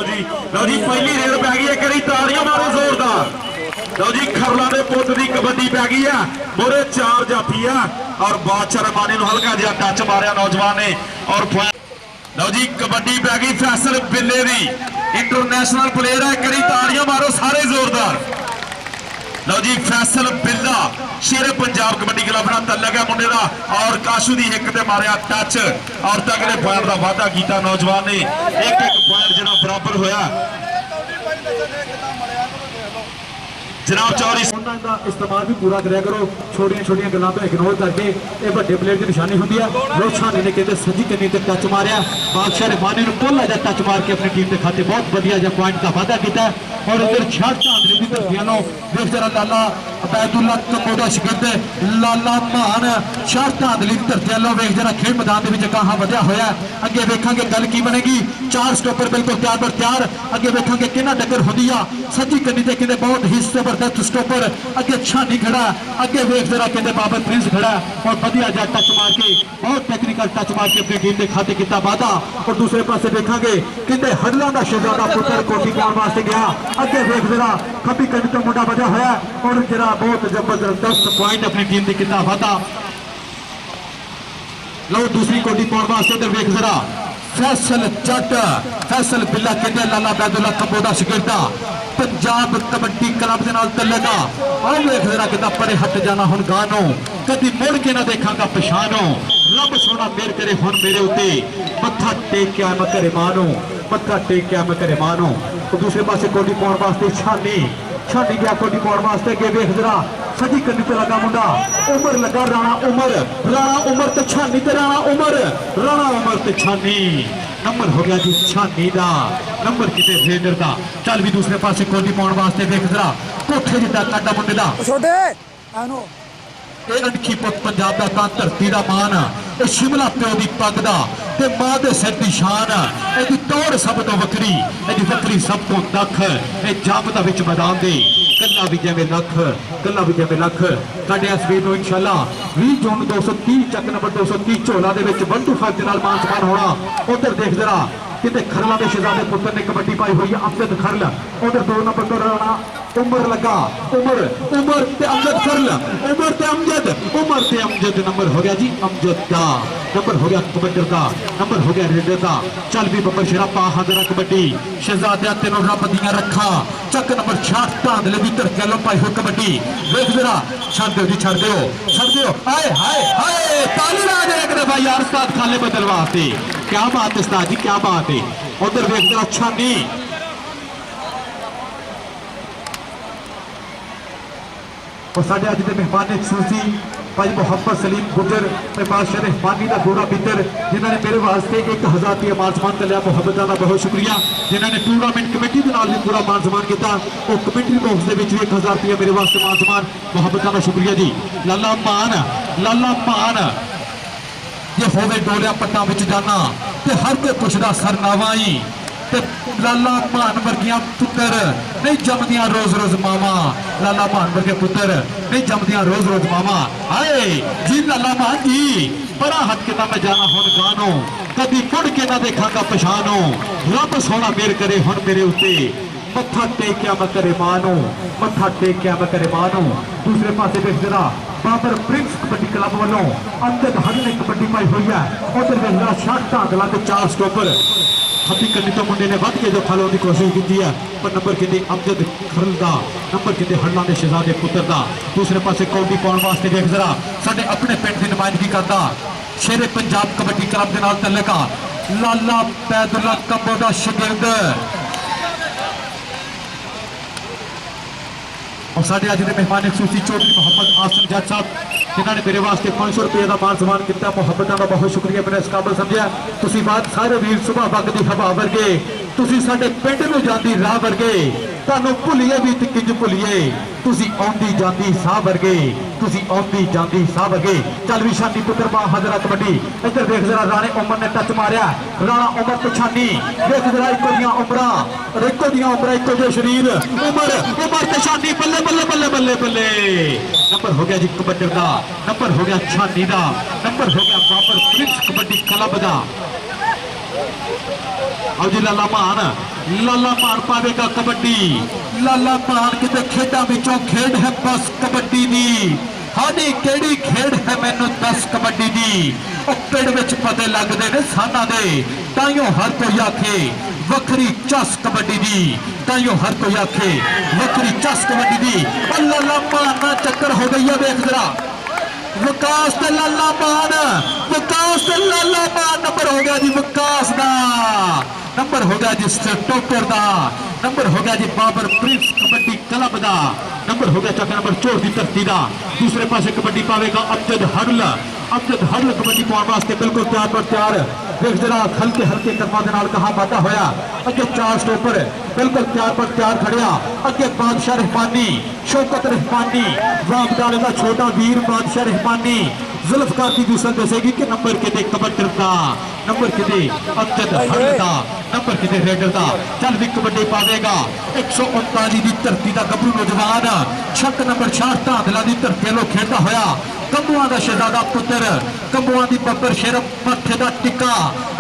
जी लो जी पहली रेड पै गई है, करी तालियां मारो जोरदार। लो जी खरला दे पुत दी कबड्डी पै गई है, मोरे चार जाफी है और बादशाह रमानी हल्का जिहा टच मारिया नौजवान ने और लो जी कबड्डी पै गई फैसल बिल्ले दी, इंटरनेशनल प्लेयर है, करी तालियां मारो सारे जोरदार। लो जी फैसल बिल्ला शेर पंजाब कबड्डी क्लब ना तलक है मुंडे दा और काशू दी एक ते मारिया टच और तगड़े पॉइंट का वाधा किया नौजवान ने, एक पॉइंट जो बराबर होया। जनाब चौधरी इस्तेमाल भी पूरा कराया करो, छोटिया छोटिया गलों तो इग्नोर करके ये बड़े प्लेयर की निशानी होंगी है। रोशानी ने कहते सजी कन्नी से टच मारिया, बादशाह रमानी ने पोला जा टच मार के अपनी टीम के खाते बहुत बढ़िया जहा पॉइंट का वाधा किया। और इधर छठ चांदनी की धरतियों देख जरा लाला अबैदुल्ला कमोदा शिगिर्द लाला मान छठ चांदनी की धरतियों वेख जरा खेल मैदान के कहाँ वधिया होया। अगे वेखा गल की बनेगी, चार स्टॉपर बिल्कुल तैयार पर तैयार, अगे वेखा किन्ना टक्कर होंगी आ। सजी कन्नी से कहते बहुत ही जबरदस्त स्टॉपर, अगे छानी खड़ा, अगे वेख जरा कहते बाबर प्रिंस खड़ा और बढ़िया जा टच मार के बहुत टेक्निकल टच मार के अपनी टीम के खाते किया वादा। और दूसरे पासे देखा कहते हडलों का शहजादा पुत्र कोठी पाने वास्ते गया, अगे वेख जरा खब्बी कन्नी तो मुंडा वधिया होया और जरा बहुत जबरदस्त पॉइंट अपनी टीम के किया वादा। लो दूसरी कोठी पाने वास्ते इधर वेख जरा फैसल जट फैसल बिल्ला कहते लाला बैदुल्ला कबोदा शिगिर्दा पंजाब कबड्डी क्लब के नाल तलेगा और वेख जरा कहता परे हट जाना हुन गानो कदी मुड़ के ना देखांगा पछानो, रब सोना मेर करे हुन मेरे उत्ते मत्था टेकिया मैं करे मानो, मत्था टेकिया मैं करे मानो। तो दूसरे पासे कोटी पाने वास्ते छानी छानी गया कोटी पाने वास्ते अगे वेख जरा सजी कन्नी ते लगा मुंडा उमर लगा राणा उमर ते छानी ते राणा उमर ते छानी नंबर हो गया जी छानी दा, नंबर किते रेडर दा। चल भी दूसरे पासे कोटी पाने वास्ते देख जरा कोठे जिदा काटा मुंडे दा छोटे आनो ए अनखी पुत पंजाब दा कां धरती दा मान, ए शिमला प्यो दी पग दा ते मां दे सिर दी शान, एदी तौड़ सब तो वक्री, एदी वक्री सब तो दख, ए जामदा विच मैदान दे कल्ला भी जिवें लख, कल्ला भी जिवें लख। साडे इस वीर नूं इंशाअल्लाह 20 जून 230 चक नंबर 230 झोला दे विच 125 दे नाल मान सम्मान होना। उधर देख जरा किते खरला के शहजादे पुत्र ने कबड्डी पाई हुई है अमजद खरल, उधर 2 नंबर पर राणा उमर लगा उमर ते अमजद खरल उमर ते अमजद नंबर हो गया जी अमजद का, नंबर हो गया कबड्डी का, नंबर हो गया रेडर का। चल भी बब्बर शरापा हाजरा कबड्डी शहजादिया तेनों रब दियां रखा चक नंबर 66 धांधले भी धरती पाई हुई कबड्डी वेख जरा छड़ दो जी छड़ दो हाय हाय हाय ताली ला दे एक दफा यार उस्ताद खाले बदल वास्ते, क्या बात है उस्ताद जी क्या बात है। उधर वेख जरा अच्छा नहीं और साढ़े अज के मेहमान खूसी भाई मोहम्मद सलीम गुजर मेहमान शरीफ पानी का गोरा मित्र जिन्होंने मेरे वास्ते 1000 रुपया मान सम्मान कर लिया, मुहब्बत का बहुत शुक्रिया। जिन्होंने टूर्नामेंट कमेटी के नाल भी पूरा मान सम्मान किया और कमेटी बॉक्स के भी 1000 रुपया मेरे वास्ते मान सम्मान मुहब्बत का शुक्रिया जी। लाला मान जे होवे डोलिया पट्टा विच जाना ते हर कोई पुछदा सरनावाई ते लाला मान वर्गिया पुत्र नहीं जमदियां रोज रोज मामा, लाला मान वर्गे पुत्र नहीं जमदियां रोज रोज मामा। आए जी लाला मान जी बड़ा हट के ना मैं जाना हुन गानो कदी मुड़ के ना देखांगा पछानो, रब सोना मेर करे हुन मेरे उत्ते मत्था टेकिया मैं करे मानो, मत्था टेकिया मैं करे मानो। दूसरे पासे देख जरा बाबर प्रिंस कबड्डी क्लब वालों अमजद हर ने कबड्डी पाई हुई है, उधर देख जरा 60 धांधला ते 4 स्टॉपर हथी कन्नी तो मुंडे ने वध के जो खालों की कोशिश की है पर नंबर कहते अमजद खरल का, नंबर कहते हल्ला के शहजादे पुत्र का। दूसरे पासे कौडी पाने वास्ते देख जरा साडे अपने पिंड की नुमाइंदगी करता शेरे पंजाब कबड्डी क्लब के नाल तल्लका लाला बैदुल्ला कबोदा शिगिर्द और साढ़े अज के मेहमान खूसी चौधरी मोहम्मद आसम जट साहब जिन्होंने मेरे वास्ते 500 रुपये का मान सम्मान किया, मुहब्बत का बहुत शुक्रिया। मैंने इस काबल समझा तुसी बात सारे वीर सुबह वक्त की हवा वर्गे तुसी साडे पिंड नूं जांदी राह वर्गे तुहानूं भुलिए भी ते किंज भुलिए तुसी आउंदी जांदी साह वर्गे तुसी आउंदी जांदी साह वर्गे। चल भी शानी पुत्र बा हजरा कबड्डी इधर देख जरा राणे उमर ने टच मारिया राणा उमर तो छानी देख जरा इको दियां उमरां इको जो शरीर उमर ते छानी बल्ले बल्ले बल्ले बल्ले बल्ले। नंबर हो गया जी कबड्डी का, नंबर हो गया छानी का, नंबर हो गया बाबर प्रिंस कबड्डी क्लब का। आओ जी लाला मान पावेगा कबड्डी लाला मान किते खेडां विचों खेड है बस कबड्डी दी हाडी केड़ी खेड है मैनू दस कबड्डी दी पिंड विच पते लगदे ने साना दे ताइयों हर कोई आखे वखरी चस कबड्डी दी ताइयों हर कोई आखे वखरी चस कबड्डी दी लाला मान ना चक्कर हो गई है देख जरा विकास ते लाला मान नंबर हो गया जी विकास दा नंबर हो गया जी टोपर दा नंबर हो गया जी बाबर प्रिंस कबड्डी क्लब दा नंबर हो गया चक नंबर 4 की धरती दा दूसरे पासे कबड्डी पावेगा अमजद हडल कबड्डी पाने वास्ते बिल्कुल तैयार पर तैयार देख जरा हल्के हल्के कदमां दे नाल कहां वाधा होया अगे 4 स्टॉपर बिल्कुल तैयार पर तैयार खड़िया अगे बादशाह रहमानी शौकत रहमानी वामडाले का छोटा वीर बादशाह रहमानी जुल्फकार की दूसरा दसेगी कि नंबर किते कबड्डी दा नंबर किते अमजद हडल दा नंबर किते रेडर दा चल भी कबड्डी पावेगा 139 की धरती का गबरू नौजवान छक नंबर 66 धांधला की धरती लो खेलता होया कंबुआ का शहजादा पुत्र कंबुआ की बब्बर शेर मथे का टिक्का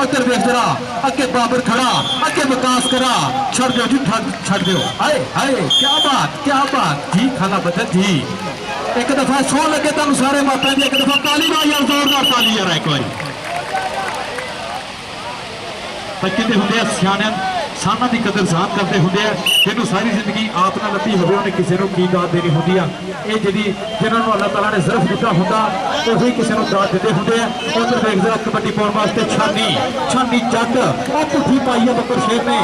अगर देख जरा अगे बाबर खड़ा अगे विकास करा छड़ दो जी छड़ दो हाय हाय क्या बात जी खाला बदल जी एक दफा सो लगे तुम सारे माता जी एक दफा ताली मार यार जोरदार ताली यार एक बार कहते होंगे सियाने साना की कदर जान करते होंगे जिन्होंने सारी जिंदगी आप ना लती हो किसी को की दात देनी होंगी ये जी जिन्होंने अल्लाह तला ने सिर्फ दिता होंगे उही किसी को दात देते होंगे उधर देख जरा कबड्डी पाने वास्ते छानी जट और पुठी पाई है बब्बर शेर ने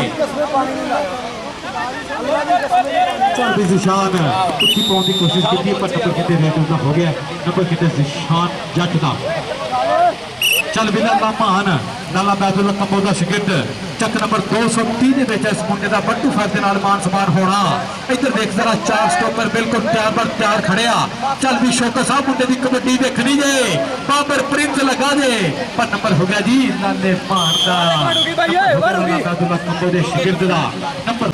चल भी जिशान पुठी पाने की कोशिश की पर नंबर कितने रेट का हो गया नंबर कितने जिशान जट का चल भी लाला बैदुल्ला कंबो का शिगिर्द चक नंबर 230 इस मुंडे का बट्टू फैर के मान सम्मान होना इधर देख जरा 4 स्टॉपर बिल्कुल तैयार पर तैयार खड़िया चल भी शौकत साहब मुंडे की कबड्डी देखनी जे बाबर प्रिंस लगा जे पर नंबर हो गया जी लाले मान का बैदुल्ला कंबो के शिगिर्द का नंबर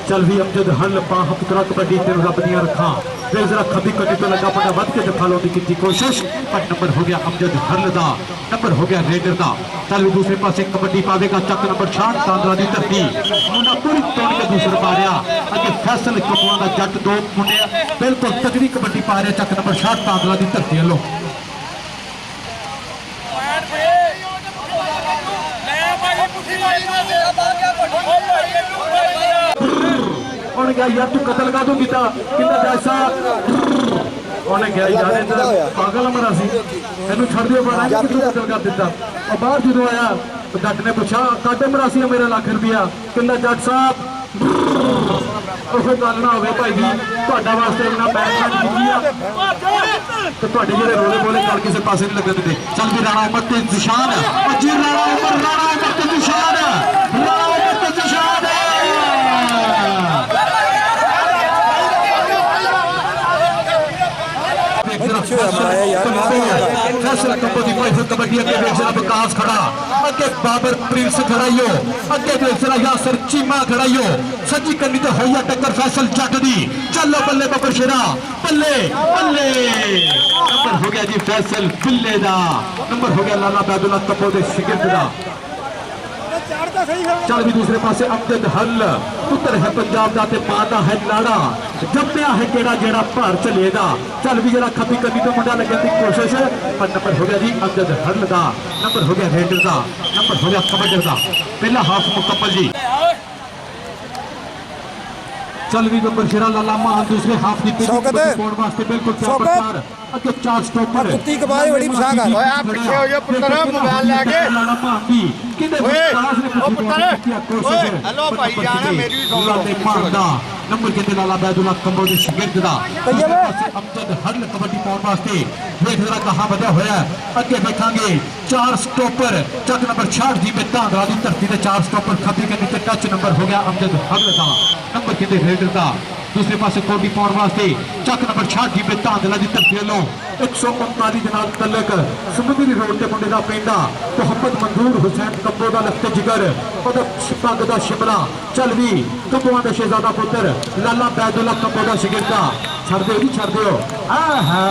चल भी अमजद हल पाह पुत्रा कबड्डी तेन रब दियां रखा फिर जरा खबी कटी तो लगा पड़ा वध के दफा लोटी की कोशिश पर नंबर हो गया अमजद हल दा नंबर हो गया रेडर दा चल भी दूसरे पासे कबड्डी पावेगा चक नंबर 66 तांदरा दी धरती मुंडा पूरी तोड़ के दूसरा पा रहा अगे फैसल कपुआ का जट 2 मुंडे बिल्कुल तगड़ी कबड्डी पा रहे चक नंबर 66 तांदरा दी धरती वालों गया यार तू कतल का दूंगी जैसा उन्हें क्या यार पागल मरा सी तेन छड़ दियो बड़ा कि कतल कर दिता और बाहर जो आया तो जट ने पूछा काटे मरासी मेरा लाख रुपया कहना जट साहब गल ना हो भाई जी ਤੁਹਾਡਾ ਵਾਸਤੇ ਇੰਨਾ ਪੈਸਾ ਦਿੱਤੀ तो ਜਿਹੜੇ ਰੋਲੇ ਬੋਲੇ ਕਰ ਕਿਸੇ ਪਾਸੇ ਨਹੀਂ ਲੱਗਣ ਦਿੰਦੇ ਚੱਲ ਵੀ ਰਾਣਾ ਉਮਰ ਤੇ ਨਿਸ਼ਾਨ और जी राणा उमर ते निशान विकास खड़ा अगे बाबर प्रिंस खड़ाइयो अगे बेचरा यासर चीमा खड़ाइयो सज्जी करनी तो होई टक्कर फैसल जट दी चलो बल्ले बब्बर शेरा बल्ले बल्ले नंबर हो गया जी फैसल बिल्ले दा नंबर हो गया लाला बैदुल्ला कपो दे शिगिर्द दा चल भी दूसरे पासे अमजद हल पुत्र है पंजाब का माता है लाड़ा जमया है केड़ा जेड़ा भार चलेगा चल भी जरा खपी कभी तो मुंडा लगने की कोशिश पर नंबर हो गया जी अमजद हल का नंबर हो गया रेडर का नंबर हो गया कबड्डर का पहला हाफ मुकम्मल जी चल भी नंबर शेरा लाला मान दूसरे हाफ की वास्ते बिल्कुल तैयार अगे 4 स्टॉपर कुत्ती कबाई बड़ी मसाक है ओए आप पीछे हो जा पुत्र मोबाइल लेके लाला मान भी किदे ओ पुत्र ओए हेलो भाई जान मेरी भी सुन लो मारदा नंबर किते लाला बैदुल्ला कंबो दे शिगिर्द दा अमजद हल कबड्डी पाउन वास्ते देख जरा कहां बधा होया अगे देखांगे 4 स्टॉपर चक नंबर 66 जी में धांधरा दी धरती ते 4 स्टॉपर खपी के नीचे टच नंबर हो गया अमजद हल दा नंबर किते रेडर दा दूसरे पासे कोडी पाउन वास्ते चक नंबर 66 जी में धांधला दी धरती लो 139 ਦੇ ਨਾਲ ਤਲਕ ਸਮੁੰਦਰੀ ਰੋਡ ਤੇ ਮੁੰਡੇ ਦਾ ਪੈਂਦਾ ਮੁਹੰਮਦ ਮਨਜ਼ੂਰ ਹੁਸੈਨ ਕੰਬੋ ਦਾ ਲਖਤ ਜਿਗਰ ਉਹਦਾ ਪੱਗ ਦਾ ਸ਼ਿਮਲਾ ਚੱਲ ਵੀ ਕੰਬੋਆਂ ਦਾ ਸ਼ਹਿਜ਼ਾਦਾ ਪੁੱਤਰ ਲਾਲਾ ਬੈਦੁੱਲਾ ਕੰਬੋ ਦਾ ਸ਼ਾਗਿਰਦਾ ਛੱਡ ਦਿਓ ਆਹਾ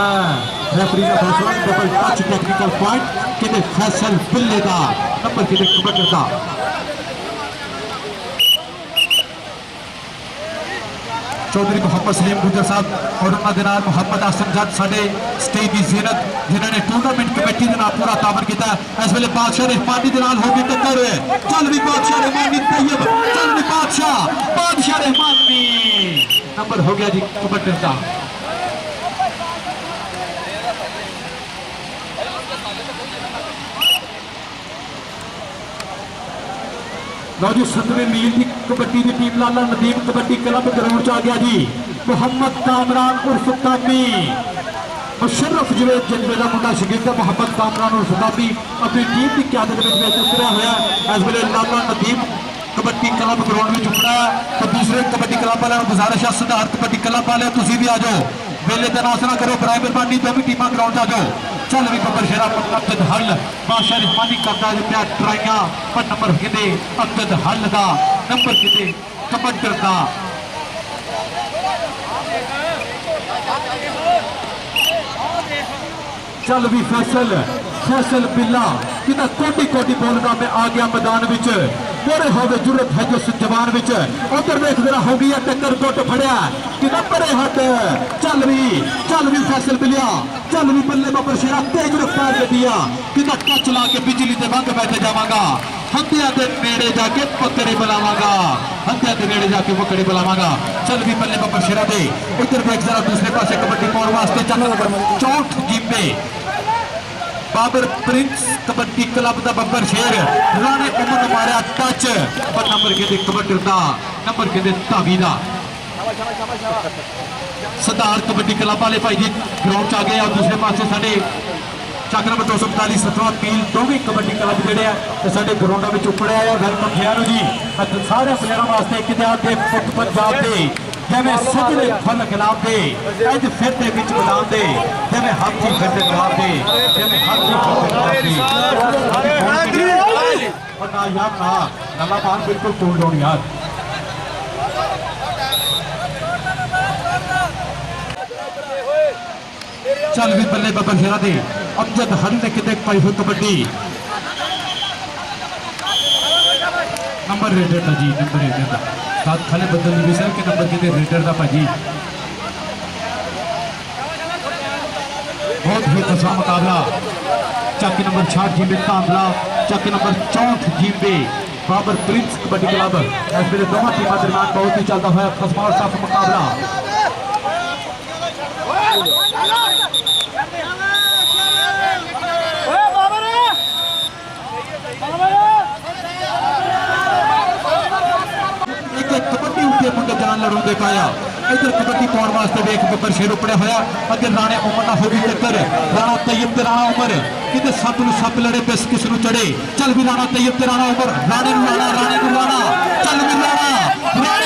ਰੈਫਰੀ ਦਾ ਫੈਸਲਾ ਡਬਲ ਟੱਚ ਟੈਕਨੀਕਲ ਪੁਆਇੰਟ ਕਿਤੇ ਫੈਸਲ ਬਿੱਲੇ ਦਾ ਨੰਬਰ ਕਿਤੇ ਕਬੱਡੀ ਦਾ चौधरी मोहम्मद सलीम गुजर साहब और उन्होंने नाल मोहम्मद आसम जट साडे स्टेज की जीनत जिन्होंने टूर्नामेंट कमेटी के नाल पूरा तामर किया। इस वेले बादशाह रहमानी के नाल होगी टक्कर। चल भी बादशाह रहमानी तैयब, चल भी बादशाह रहमानी नंबर हो गया जी कबड्डी का। लो जी 7वें मील की कबड्डी की टीम लाला नदीम कबड्डी क्लब ग्राउंड च आ गया जी। मोहम्मद कामरान उर्फ कामी, मुशर्रफ जवेद जज्बे का मुंडा शकील मोहम्मद कामरान उर्फ कामी अपनी टीम की क्यादत में उतरिया हुआ। इस वेले लाला नदीम कबड्डी क्लब ग्राउंड में उतरा तो दूसरे कबड्डी क्लब वाले गुजारिश है सिद्धार्थ कबड्डी क्लब वाले तुम भी आ जाओ, वेले तनास ना करो, बराए मेहरबानी दोनों टीमां ग्राउंड आ जाओ। चल भी बब्बर शेरा अब्दुल हल बादशाह रहमानी करता जो प्यार ट्राइयां पर नंबर किते अब्दुल हल का नंबर किते कबड्डर का। चल भी फैसल बिल्ला कितना कोटी कोटी बोलता मैं आ गया मैदान विच मोरे हो गए जरूरत है जिस जवान विच। उधर देख जरा हो गई टक्कर गुट फड़िया कितना परे हट। चल भी फैसल बिलिया, चल भी बल्ले बब्बर शेरा तेज रफ्तार दिया कितना टच ला के बिजली के वंग बैठे जावांगा, हत्या के नेड़े जाके पकड़े बुलावांगा, हत्या के नेड़े जाके पकड़े बुलावांगा। चल भी बल्ले बब्बर शेरा दे इधर देख जरा दूसरे पासे कबड्डी पाउण वास्ते चल 64 जीपे बाबर प्रिंस कबड्डी क्लब का बब्बर शेर राणे उमर मारिया टच पर नंबर के कबड्डी का नंबर के धावी का। सिद्धार्थ कबड्डी क्लब वाले भाई जी ग्राउंड आ गए और दूसरे पासे साडे चक नंबर 245 7वां मील दोवें कबड्डी क्लब जेडे है साडे ग्राउंडों में उपड़िया है। वेलकम खियारू जी सारे प्लेयरों वास्ते किते दे पुत पंजाब दे जिवें सजरे फल खिलाफ दे अज फिर दे विच मैदान दे जिवें हाथी फिर दे खिलाफ दे जिवें हाथी और ना यार ना नल्ला पान बिल्कुल कूल डाउन यार। चल भी बल्ले बब्बर शेरा दे अमजद हल ने किते पाई हुई कबड्डी नंबर रेडर था जी, नंबर रेडर था साथ खाले बदल डिवीजन के नंबर किते रेडर था भाजी। बहुत ही कसा मुकाबला चक नंबर 60 जीबे कामला चक number 64 JB Babar prince kabaddi club. इस वेले दोनों टीमों दरमियान बहुत ही चलता हुआ खसमा और टफ मुकाबला। कबड्डी उठे मुंडे जान लड़ू दे पाया इधर कबड्डी पाउण वास्ते वेख बब्बर शेर उपड़िया होया अगे राणे उमर ना हो गई टक्कर। राणा तैयब ते राणा उमर किते सप नूं सप लड़े पिस किस नूं चढ़े। चल भी राणा तैयब ते राणा उमर राणे नूं राणा चल भी राणा नंबर हो गया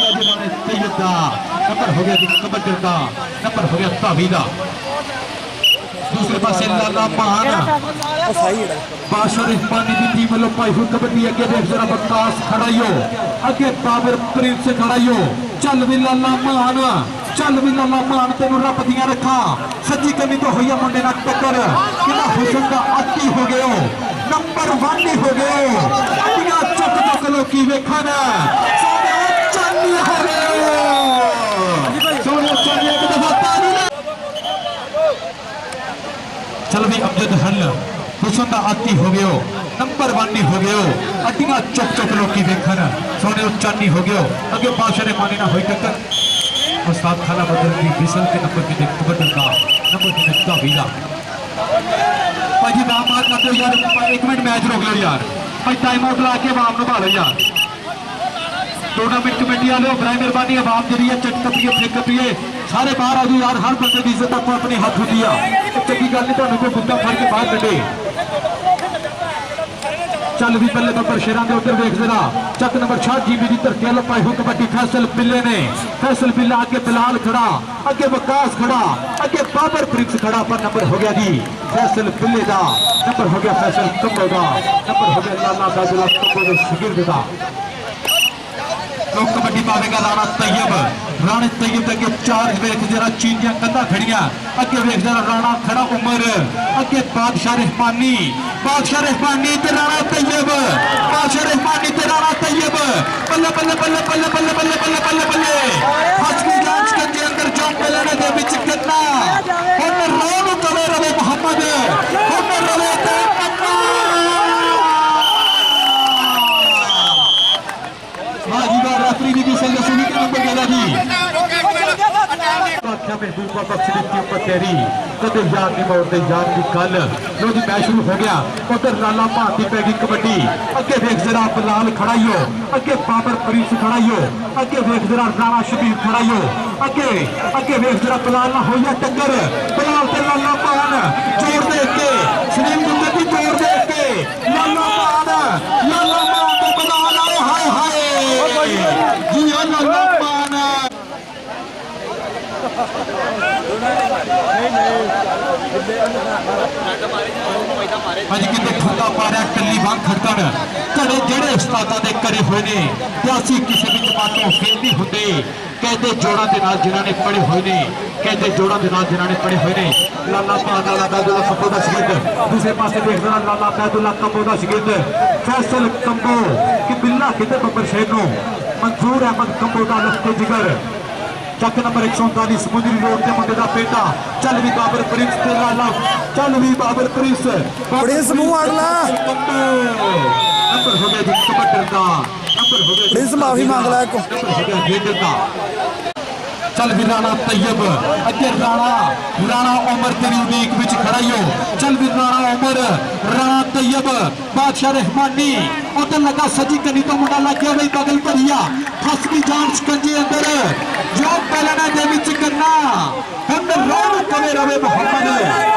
जी राणे तैयब का, नंबर हो गया जी कबड्डी का, नंबर हो गया धावी का। दूसरे पासे लाला मान बादशाह रहमानी की टीम वालों पाई हुई कबड्डी अगे देख जरा बकास खड़ाइयो अगे बाबर प्रिंस खड़ाइयो। चल भी लाला मान तेन रब दिया रखा सज्जी कमी तो हुई मुंडे ना टक्कर कितना हुसन का अति हो गए नंबर 1 ही हो गए चुक लो की वेखा ना चांदी हो गए सोनिया एक दफा ताली। चल भी अमजद हल हुसन का आती हो गयो नंबर 1 ही हो गयो अड्डियां चुक लोकी देखन सोने चानी हो गयो अगे बादशाह ने मानी ना हुई टक्कर और साथ खाला बदल की बिसल के नंबर की कबड्डी का नंबर की धावी का। भाजी नाम बात करते हो यार 1 मिनट मैच रोक लो यार भाई टाइम आउट ला के आवाम निभा लो यार। टूर्नामेंट कमेटी वाले बराए मेहरबानी आवाम जी है चट कपिए फिर कपिए सारे बाहर आ जाओ यार। हर बंदे की इज्जत आपको अपने हाथ होती है चंगी गल नहीं तो कोई बुद्धा फड़ के बाहर कटे। चल भी बल्ले बब्बर शेरा के उधर देख जरा चक नंबर 60 जीबी की धरती वालों पाई हुई कबड्डी फैसल बिल्ले ने फैसल बिल्ला अगे बिलाल खड़ा अगे वकास खड़ा अगे बाबर प्रिंस खड़ा पर नंबर हो गया जी फैसल बिल्ले का, नंबर हो गया फैसल कम्बो का, नंबर हो गया लाला बैदुल्ला कम्बो के शागिर्द का। लोग कबड्डी पावेगा राणे तैयब अगे 4 वेख जरा चीनिया कंधा खड़िया अगे वेख जरा राणा खड़ा उमर अगे बादशाह रहमानी ते राणा तैयब बादशाह रहमानी ते राणा तैयब बल्ले बल्ले बल्ले बल्ले बल्ले बल्ले बल्ले बल्ले हसकी जांच के अंदर जो पहले दे विच करना हुन रोन कवे रवे मोहम्मद हुन रवे ते पन्ना भागीदार रेफरी दी भी सही सुनी के नंबर देना जी आख्या महबूबा बख्श दी ऊपर तेरी कदे यार नहीं मोड़ते यार की गल लो जी मैच शुरू हो गया उधर लाला भाती पै गई कबड्डी अगे वेख जरा बिलाल खड़ाई हो अगे बाबर फरीद खड़ाई हो अगे वेख जरा राणा शबीर खड़ाई हो अगे वेख जरा बिलाल ना हो या टक्कर बिलाल ते लाला पान जोड़ दे के सलीम गुंगे दी जोड़ दे के लाला पान ते बिलाल आए हाय हाय जी लाला पान अज कि ठुंगा मारिया कली बांग खड़कन घरे जेड़े उस्तादा दे करे हुए ने असी किसी भी जमातों फेल नहीं होंगे कहते जोड़ा के नाल जिन्हों ने पढ़े हुए ने कहते जोड़ा के नाल जिन्हों ने पढ़े हुए ने लाला लाला बैदुल्ला कंबो का शगिर्द दूसरे पासे देखना लाला बैदुल्ला कंबो का शगिर्द फैसल कंबो कि बिल्ला किते बब्बर शेर नो मंजूर अहमद कंबो का लखते जिगर चक नंबर 139 समुद्री रोड के मुंडे का बेटा चल भी बाबर प्रिंस ते लाला चल भी बाबर प्रिंस मुंह अगला नंबर हो गया जी कबड्डी का नंबर हो गया प्रिंस माफी मांग ला को नंबर हो गया गेंद का चल भी राणा तैयब अगे राणा उमर तेरी उड़ीक विच खड़ाई हो चल भी राणा उमर राणा तैयब बादशाह रहमानी उधर लगा सजी कनी तो मुंडा लग गया बई बगल भरिया फस की जान शिकंजे अंदर जो पहलना दे विच करना हम रोन कवे रवे मोहम्मद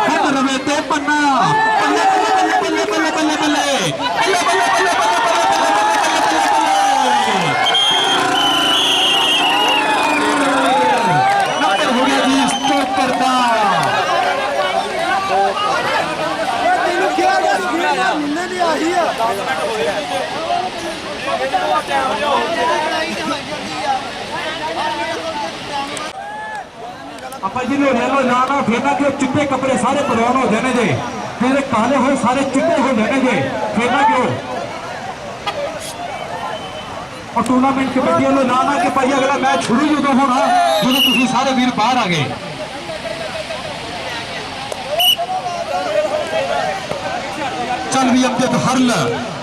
हम रवे ते पन्ना बल्ले बल्ले बल्ले बल्ले बल्ले बल्ले बल्ले बल्ले ਆਪਾਂ ਜੀ ਨੂੰ ਰੇਲੋ ਨਾ ਫੇਰਨਾ ਕਿ ਚਿੱਟੇ ਕੱਪੜੇ ਸਾਰੇ ਬਰਾਊਨ ਹੋ ਜਾਣੇ ਜੇ ਫਿਰ ਕਾਲੇ ਹੋਏ ਸਾਰੇ ਚਿੱਟੇ ਹੋ ਜਾਣੇ ਜੇ ਫੇਰਨਾ ਕਿਉਂ और टूर्नामेंट कमेटी वालों ना कि भाई अगला मैच शुरू जो होना जो तुम सारे वीर बाहर आ गए चल भी अमजद हरल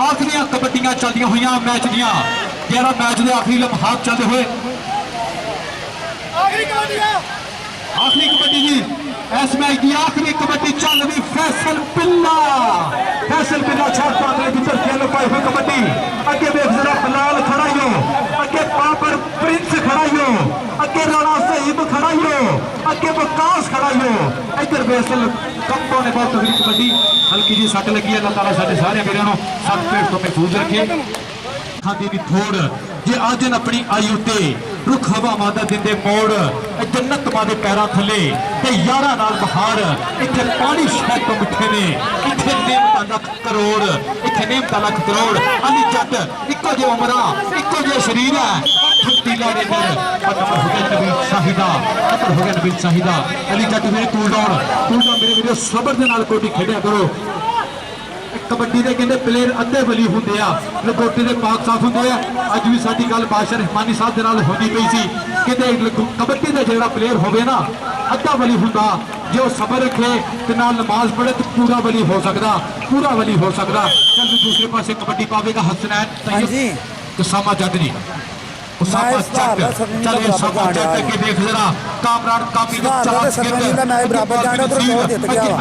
आखिरी कबड्डियां चलदियां हुई मैच दियां 11 मैच के आखिरी लम्हात चलते हुए आखिरी कबड्डी जी इस मैच की आखिरी कबड्डी चल रही फैसल पिल्ला छठ पाते भीतर खेल पाई हुई कबड्डी अगे वेख जरा बिलाल खड़ाई हो अगे बाबर प्रिंस खड़ाई हो अगे राणा सहीब खड़ाई हो अगे विकास खड़ाई हो इधर फैसल कंबो ने बहुत तगड़ी कबड्डी हल्की जी सट लगी है अल्लाह ताला साडे सारे वीरों नूं सट पेट तो महफूज रखे खादी दी थोड़ जे आज अपनी आयु ते रुख हवावां दा दिंदे मोड़ जन्नत मां दे पैरां थले ते यारा नाल बहार इत्थे पानी शहद तो मिठे ने इत्थे नेमतां लख करोड़ इत्थे नेमतां लख करोड़ अली जट इक्को जे उमरा इक्को जे शरीर है फटीला दे अंदर नंबर हो गया नबील शाहिदा नंबर हो गया नबील शाहिदा अली जट मेरे कूल डाउन मेरे वीडियो सबर दे नाल कोटी खेडिया करो कबड्डी के कहते प्लेयर अद्धे वली होंगे लकोटे के पाक साफ होंगे अज भी साडी गल बादशाह रहमानी साहब के नाल होनी पई सी कि कबड्डी का जो प्लेयर होवे ना अद्धा वली होंदा जो सबर रखे ते नाल नमाज पढ़े तो पूरा वली हो सकता चल दूसरे पासे कबड्डी पावेगा हसनैन तैयब उसामा जट जी उसामा जट चल उसामा जट के देख जरा कामरान काफी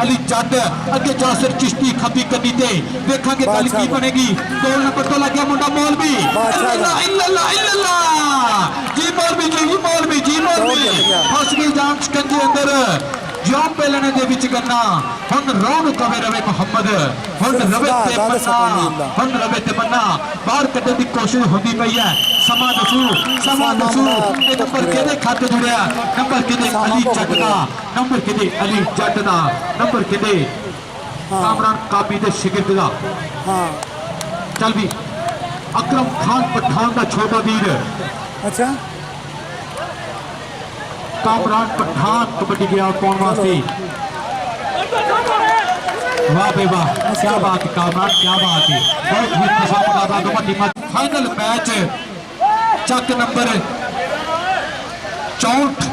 अली जट अगे जासिर चिश्ती खपी कनी ते देखांगे गल की बनेगी गोल नंबर तो लग गया मुंडा मौलवी जी मौलवी फस गई जान शिकंजे अंदर जो पहलने दे विच करना हुन रौन कवे रवे मोहम्मद हुन रवे ते मन्ना बाहर कड्ढण दी कोशिश होंदी पई है समा दसू ये नंबर किहदे खाते जुड़िया नंबर किहदे अली जट दा नंबर किहदे अली जट दा नंबर किहदे कामरान काबी दे शिगिर्द दा चल भी अकरम खान पठान का छोटा वीर अच्छा कामरान पठान कबड्डी गया कौन वास्ते वाह बे वाह क्या बात कामरान क्या बात है बहुत ही मुकाबला कबड्डी में फाइनल मैच ਚੱਕ ਨੰਬਰ 64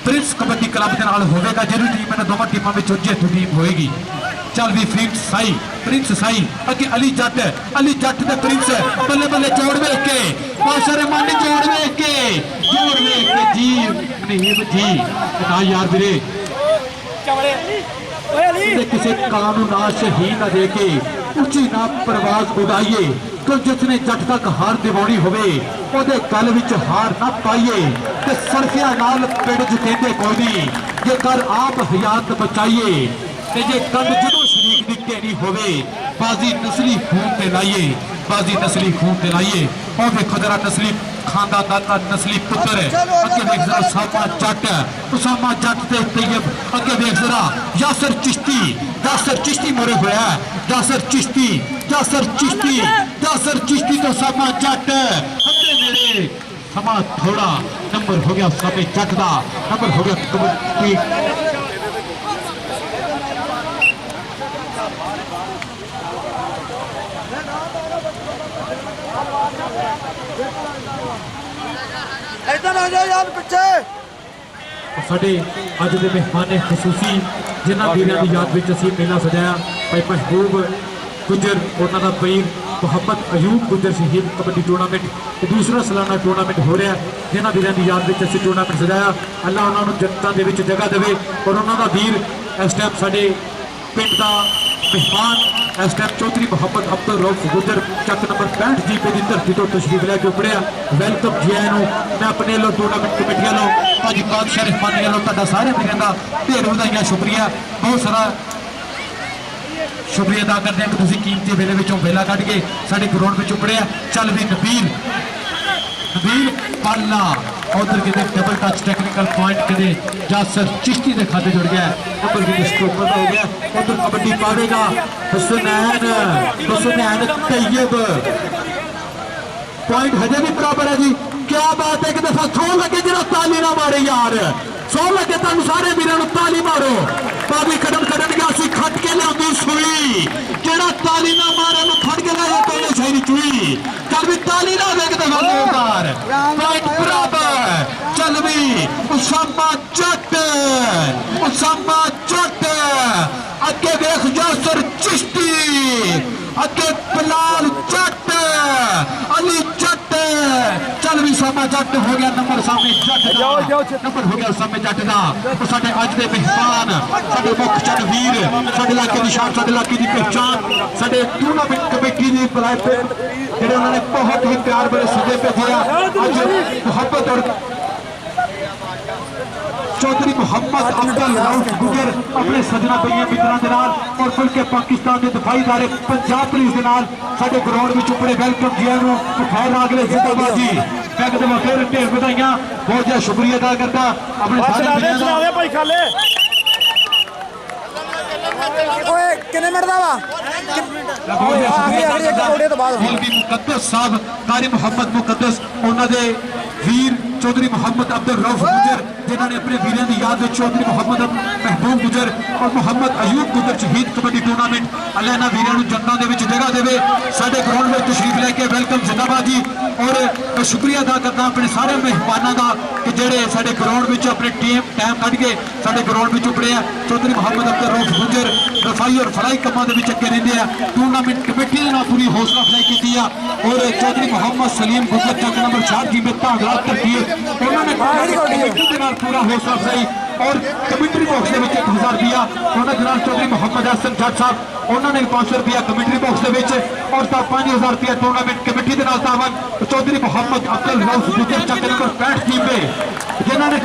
ਪ੍ਰਿੰਸ ਕਬੱਡੀ ਕਲੱਬ ਦੇ ਨਾਲ ਹੋਵੇਗਾ। ਜਿਹੜੀ ਟੀਮ ਇਹਨਾਂ ਦੋਵਾਂ ਟੀਮਾਂ ਵਿੱਚੋਂ ਜੇਤੂ ਟੀਮ ਹੋਏਗੀ। ਚੱਲ ਵੀ ਪ੍ਰਿੰਸ ਸਾਈ ਅੱਗੇ ਅਲੀ ਜੱਟ ਤੇ ਪ੍ਰਿੰਸ ਬੱਲੇ ਬੱਲੇ ਜੋੜ ਵੇਖ ਕੇ ਬਾਸ਼ਰ ਮਾਨੀ ਜੋੜ ਵੇਖ ਕੇ ਜੀ ਮਨੀਬ ਜੀ ਨਾ ਯਾਰ ਵੀਰੇ ਤੇ ਕਿਸੇ ਕਾਂ ਨੂੰ ਨਾ ਸ਼ਹੀਦ ਨਾ ਦੇ ਕੇ ਉੱਚੀ ਨਾ ਪ੍ਰਵਾਜ਼ ਉਡਾਈਏ ਕਿ ਜਿਸਨੇ ਜੱਟ ਤੱਕ ਹਾਰ ਦਿਵਾਉਣੀ ਹੋਵੇ ਉਹਦੇ ਗਲ ਵਿੱਚ ਹਾਰ ਨਾ ਪਾਈਏ ਤੇ ਸਰਫਿਆਂ ਨਾਲ ਪਿੰਡ ਜਿੱਤੇਂਦੇ ਕੋਈ ਨਹੀਂ ਜੇਕਰ ਆਪ ਹਯਾਤ ਬਚਾਈਏ ਤੇ ਜੇ ਕੰਧ ਜਦੋਂ ਸ਼ਰੀਕ ਦੀ ਢੇਰੀ ਹੋਵੇ ਬਾਜ਼ੀ ਨਸਲੀ ਖੂਨ ਤੇ ਲਾਈਏ ਉਹ ਵੇਖੋ ਜਰਾ ਨਸਲੀ ਖਾਨਦਾਨ ਦਾ ਨਸਲੀ ਪੁੱਤਰ ਅੱਗੇ ਵੇਖ ਜਰਾ ਉਸਾਮਾ ਜੱਟ ਤੇ ਤੈयब ਅੱਗੇ ਵੇਖ ਜਰਾ ਯਾਸਰ ਚਿਸ਼ਤੀ ਮਰੇ ਹੋਇਆ ਯਾਸਰ ਚਿਸ਼ਤੀ ਤੋਂ ਉਸਾਮਾ ਜੱਟ ਅੱਗੇ ਨੇੜੇ ਸਮਾਂ ਥੋੜਾ ਨੰਬਰ ਹੋ ਗਿਆ ਉਸਾਮੇ ਜੱਟ ਦਾ ਨੰਬਰ ਹੋ ਗਿਆ ਕਬੱਡੀ ਇਧਰ ਆ ਜਾ ਯਾਰ ਪਿੱਛੇ ਸਾਡੇ ਅੱਜ ਦੇ ਮਹਿਮਾਨ ਖਸੂਸੀ ਜਿਨ੍ਹਾਂ ਵੀਰਾਂ ਦੀ ਯਾਦ ਵਿੱਚ ਅਸੀਂ ਮੇਲਾ ਸਜਾਇਆ ਭਾਈ ਮਹਿਬੂਬ ਗੁੱਜਰ ਉਹਨਾਂ ਦਾ ਵੀਰ ਮੁਹੰਮਦ ਅਯੂਬ ਗੁੱਜਰ ਸ਼ਹੀਦ ਕਬੱਡੀ ਟੂਰਨਾਮੈਂਟ ਤੇ ਦੂਸਰਾ ਸਾਲਾਨਾ ਟੂਰਨਾਮੈਂਟ ਹੋ ਰਿਹਾ ਜਿਨ੍ਹਾਂ ਵੀਰਾਂ ਦੀ ਯਾਦ ਵਿੱਚ ਅਸੀਂ ਟੂਰਨਾਮੈਂਟ ਸਜਾਇਆ। ਅੱਲਾਹ ਉਹਨਾਂ ਨੂੰ ਜੰਨਤਾਂ ਦੇ ਵਿੱਚ ਜਗ੍ਹਾ ਦੇਵੇ ਔਰ ਉਹਨਾਂ ਦਾ ਵੀਰ ਇਸ ਟਾਈਮ ਸਾਡੇ ਪਿੰਡ ਦਾ ਮਹਿਮਾਨ ਇਸ ਟਾਈਮ ਚੌਧਰੀ ਮੁਹੰਮਦ ਅਬਦੁਲ ਰਊਫ ਗੁੱਜਰ ਚੱਕ ਨੰਬਰ 65 ਜੀਪੀ ਦੀ ਧਰਤੀ ਤੋਂ ਤਸ਼ਰੀਫ ਲੈ ਕੇ ਉਪੜਿਆ। ਵੈਲਕਮ ਜੀ ਆਇਆਂ ਨੂੰ ਮੈਂ ਆਪਣੇ ਵੱਲੋਂ ਟੂਰਨਾਮੈਂਟ ਕਮੇਟੀ ਵੱਲੋਂ ਭਾਜੀ ਬਾਦਸ਼ਾਹ ਰਹਿਮਾਨੀ ਵੱਲੋਂ ਤੁਹਾਡਾ ਸਾਰੇ ਵੀਰਾਂ ਦਾ ਢੇਰ ਵਧਾਈਆਂ ਸ਼ੁਕਰੀਆ ਬਹੁਤ ਸਾਰਾ ਸ਼ੁਕਰੀਆ ਅਦਾ ਕਰਦੇ ਹਾਂ ਕਿ ਤੁਸੀਂ ਕੀਮਤੀ ਵੇਲੇ ਵਿੱਚੋਂ ਵੇਲਾ ਕੱਢ ਕੇ ਸਾਡੇ ਗਰਾਊਂਡ ਵਿੱਚ ਉਪੜਿਆ। ਚੱਲ ਵੀ ਨਬੀਲ ਪਾਲਾ ਉਧਰ ਕਿਤੇ ਡਬਲ ਟੱਚ ਟੈਕਨੀਕਲ ਪੁਆਇੰਟ ਕਿਤੇ ਜਾਸਰ ਚਿਸ਼ਤੀ ਦੇ ਖਾਤੇ ਜੁੜ ਗਿਆ ਉੱਪਰ ਕਿਤੇ ਸਟੋਪਰ ਹੋ ਗਿਆ ਉਧਰ ਕਬੱਡੀ ਪਾਵੇਗਾ ਹੁਸਨੈਨ ਤੈयब ਪੁਆਇੰਟ ਹਜੇ ਵੀ ਬਰਾਬਰ ਹੈ ਜੀ। क्या बात है, एक दफा सौ लगे जरा ताली ना मारे यार, सौ लगे तुम सारे वीरों ताली मारो। भाभी कदम कदम गया सी खट के लिया सुई जेड़ा ताली ना मारे खट के लाया पहले सही चुई चल भी ताली ना एक दफा जोरदार पॉइंट बराबर। चल भी उसामा जट अगे देख यासर चिश्ती अगे बिलाल जट अली जट चल भी सामा जट हो गया नंबर सामने जट नंबर हो गया सामने जट का साडे अज दे मेहमान साडे मुख चंद वीर साडे इलाके की शान साडे इलाके की पहचान साडे टूर्नामेंट कमेटी की बुलाए पे जेडे उन्होंने बहुत ही प्यार बड़े सजे पे दिया अज मोहब्बत और चौधरी मोहम्मद अब्दुल रऊफ गुजर अपने सजना भैया मित्रों के नाल और खुल के पाकिस्तान के दफाई दारे पंजाब पुलिस के नाल साडे ग्राउंड में उपड़े वेलकम जी आनू खैर आगले जिंदाबाद जी मैं कहते मैं फिर ढेर बधाइयां बहुत ज्यादा शुक्रिया अदा करता अपने सारे भाई खाले ओए कितने मिनट दा वा मुकद्दस साहब कारी मोहम्मद मुकद्दस उन्होंने वीर चौधरी मोहम्मद अब्दुल रऊफ गुजर जिन्होंने अपने वीरों की याद में चौधरी मोहम्मद महबूब गुजर और मोहम्मद अयूब गुजर शहीद कबड्डी टूर्नामेंट अल्लाह इन्होंने वीरों जन्नतां दे विच जगह देवे साडे ग्राउंड में तशरीफ लेके वेलकम जिंदाबाद जी। और शुक्रिया अदा करता अपने सारे मेहमानों का कि जेडे साडे ग्राउंड में अपने टीम टाइम कढ़ के साडे ग्राउंड में उपड़े हैं। चौधरी मोहम्मद अब्दुल रऊफ गुजर रफाई और फलाई कामों के अगे रहिंदे हैं टूर्नामेंट कमेटी ने पूरी हौसला अफजाई की और चौधरी मोहम्मद सलीम गुजर चक नंबर 4 जी में धागरा तरकीब उन्होंने पूरा हौसला अफजाई और कमेंट्री बॉक्स के 1000 रुपया उन्होंने जनाब चौधरी मोहम्मद हसन जट साहब उन्होंने 500 रुपया कमेंट्री बॉक्स के और 5000 रुपया टूर्नामेंट कमेटी के नाल तावन चौधरी मोहम्मद अब्दुल रऊफ गुजर चक नंबर 65 टीम में जिन्होंने